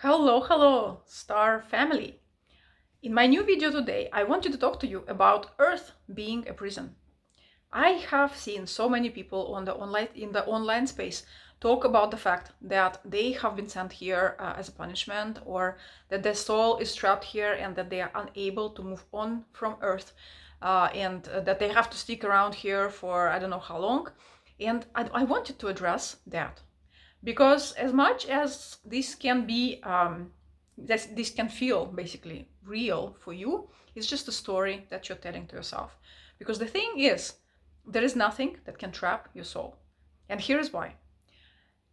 Hello, Star family. In my new video today, I wanted to talk to you about Earth being a prison. I have seen so many people in the online space talk about the fact that they have been sent here as a punishment, or that their soul is trapped here and that they are unable to move on from Earth, and that they have to stick around here for I don't know how long. And I wanted to address that. Because as much as this can be, this can feel basically real for you, it's just a story that you're telling to yourself. Because the thing is, there is nothing that can trap your soul. And here's why.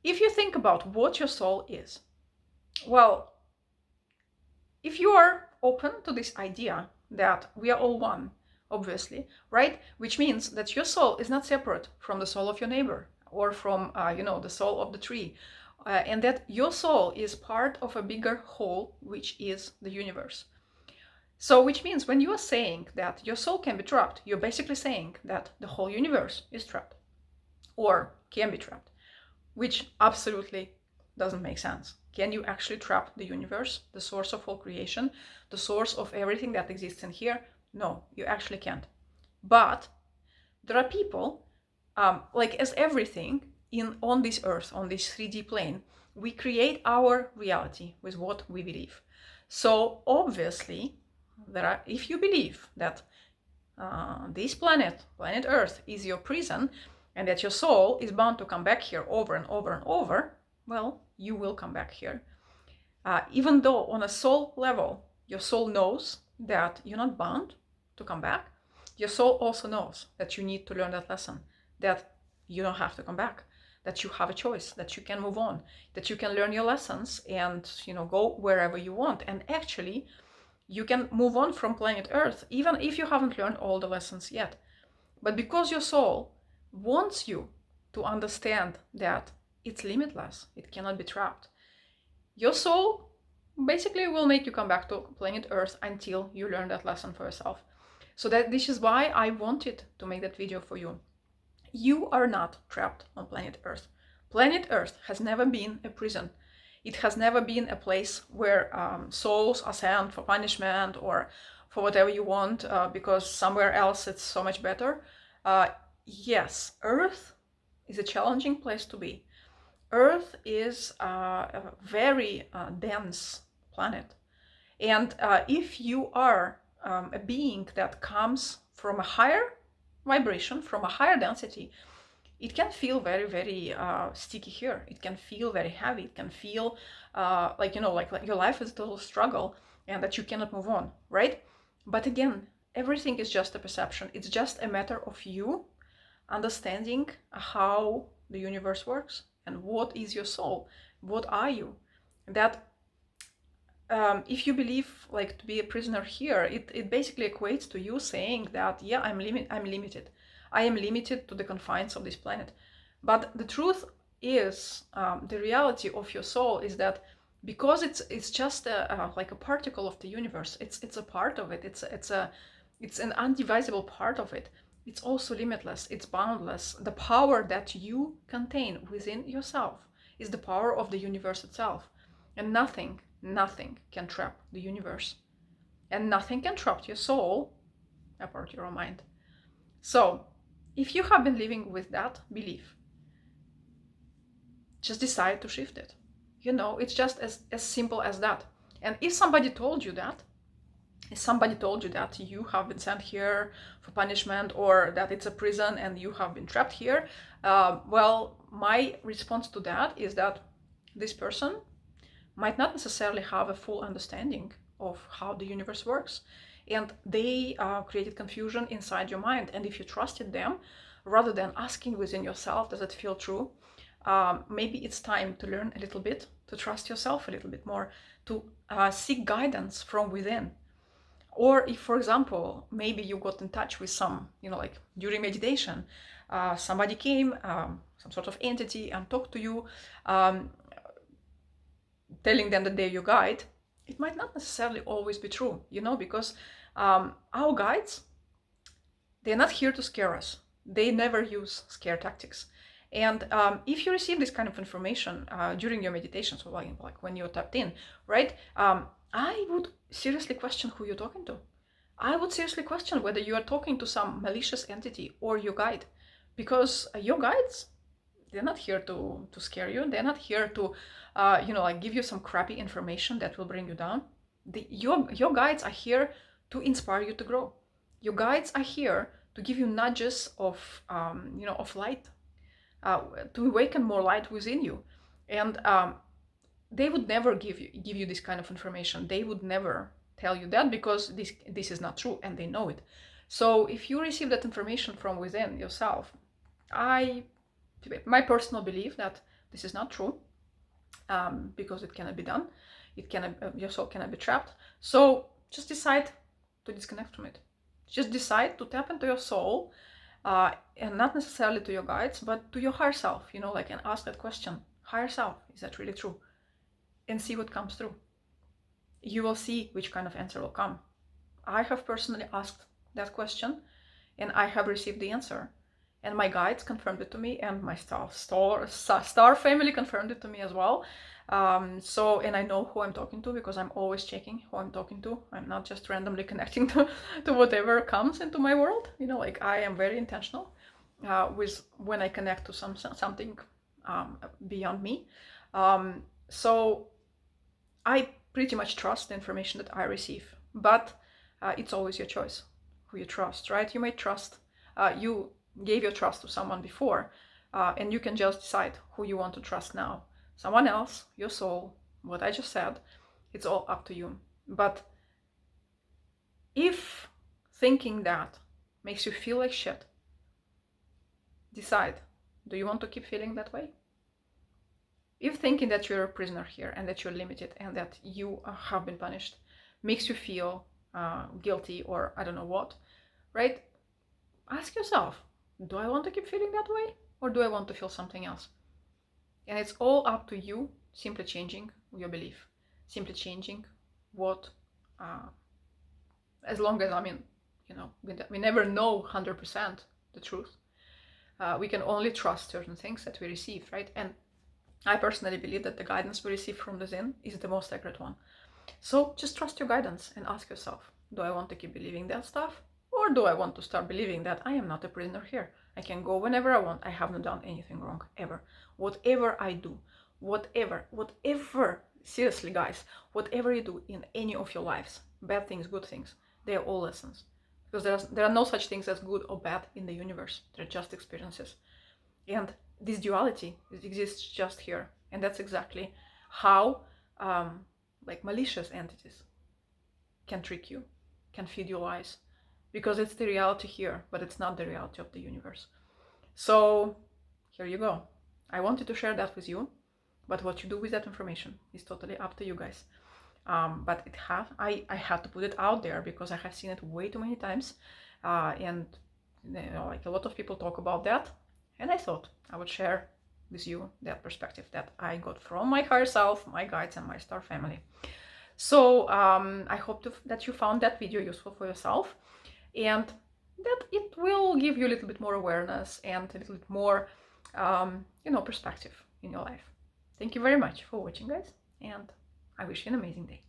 If you think about what your soul is, well, if you are open to this idea that we are all one, obviously, right? Which means that your soul is not separate from the soul of your neighbor or from, the soul of the tree. And that your soul is part of a bigger whole, which is the universe. So, which means when you are saying that your soul can be trapped, you're basically saying that the whole universe is trapped or can be trapped, which absolutely doesn't make sense. Can you actually trap the universe, the source of all creation, the source of everything that exists in here? No, you actually can't. But there are people, like as everything on this earth, on this 3D plane, we create our reality with what we believe. So obviously, if you believe that this planet Earth, is your prison, and that your soul is bound to come back here over and over and over, well, you will come back here. Even though on a soul level, your soul knows that you're not bound to come back, your soul also knows that you need to learn that lesson, that you don't have to come back, that you have a choice, that you can move on, that you can learn your lessons and, go wherever you want. And actually, you can move on from planet Earth, even if you haven't learned all the lessons yet. But because your soul wants you to understand that it's limitless, it cannot be trapped, your soul basically will make you come back to planet Earth until you learn that lesson for yourself. So this is why I wanted to make that video for you. You are not trapped on planet Earth. Planet Earth has never been a prison. It has never been a place where souls are sent for punishment or for whatever you want, because somewhere else it's so much better. Yes, Earth is a challenging place to be. Earth is a very dense planet. And if you are a being that comes from a higher vibration, from a higher density, it can feel very, very sticky here. It can feel very heavy. It can feel like your life is a total struggle and that you cannot move on, right? But again, everything is just a perception. It's just a matter of you understanding how the universe works and what is your soul, what are you. That if you believe like to be a prisoner here, it basically equates to you saying that, yeah, I'm limited. I am limited to the confines of this planet. But the truth is, the reality of your soul is that because it's just like a particle of the universe, it's a part of it. It's an undivisible part of it. It's also limitless. It's boundless. The power that you contain within yourself is the power of the universe itself, and nothing can trap the universe, and nothing can trap your soul apart your mind. So if you have been living with that belief, just decide to shift it. It's just as simple as that. And if somebody told you that you have been sent here for punishment, or that it's a prison and you have been trapped here, well, my response to that is that this person might not necessarily have a full understanding of how the universe works. And they created confusion inside your mind. And if you trusted them, rather than asking within yourself, does it feel true? Maybe it's time to learn a little bit, to trust yourself a little bit more, to seek guidance from within. Or if, for example, maybe you got in touch with some, like during meditation, somebody came, some sort of entity, and talked to you, telling them that they're your guide, it might not necessarily always be true, because our guides, they're not here to scare us. They never use scare tactics. And if you receive this kind of information during your meditation, so like when you're tapped in, right? I would seriously question who you're talking to. I would seriously question whether you are talking to some malicious entity or your guide, because your guides, they're not here to scare you. They're not here to, like give you some crappy information that will bring you down. Your guides are here to inspire you to grow. Your guides are here to give you nudges of light, to awaken more light within you. And they would never give you this kind of information. They would never tell you that, because this is not true, and they know it. So if you receive that information from within yourself, my personal belief that this is not true, because it cannot be done. Your soul cannot be trapped. So just decide to disconnect from it. Just decide to tap into your soul, and not necessarily to your guides, but to your higher self, and ask that question: higher self, is that really true? And see what comes through. You will see which kind of answer will come. I have personally asked that question, and I have received the answer. And my guides confirmed it to me, and my star family confirmed it to me as well. And I know who I'm talking to, because I'm always checking who I'm talking to. I'm not just randomly connecting to whatever comes into my world. I am very intentional with when I connect to something beyond me. So I pretty much trust the information that I receive, but it's always your choice who you trust, right? You may trust, you gave your trust to someone before, and you can just decide who you want to trust now. Someone else, your soul, what I just said, it's all up to you. But if thinking that makes you feel like shit, decide, do you want to keep feeling that way? If thinking that you're a prisoner here, and that you're limited, and that you have been punished, makes you feel guilty, or I don't know what, right? Ask yourself, do I want to keep feeling that way, or do I want to feel something else? And it's all up to you, simply changing your belief, simply changing what, as long as, we never know 100% the truth. We can only trust certain things that we receive, right? And I personally believe that the guidance we receive from within is the most accurate one. So just trust your guidance and ask yourself, do I want to keep believing that stuff? Or do I want to start believing that I am not a prisoner here? I can go whenever I want. I haven't done anything wrong, ever. Whatever I do, whatever, seriously guys, whatever you do in any of your lives, bad things, good things, they are all lessons. Because there are no such things as good or bad in the universe. They're just experiences. And this duality exists just here. And that's exactly how malicious entities can trick you, can feed you lies, because it's the reality here, but it's not the reality of the universe. So here you go. I wanted to share that with you, but what you do with that information is totally up to you guys. But I had to put it out there, because I have seen it way too many times, and a lot of people talk about that, and I thought I would share with you that perspective that I got from my higher self, my guides, and my star family. So I hope that you found that video useful for yourself, and that it will give you a little bit more awareness and a little bit more, perspective in your life. Thank you very much for watching, guys, and I wish you an amazing day.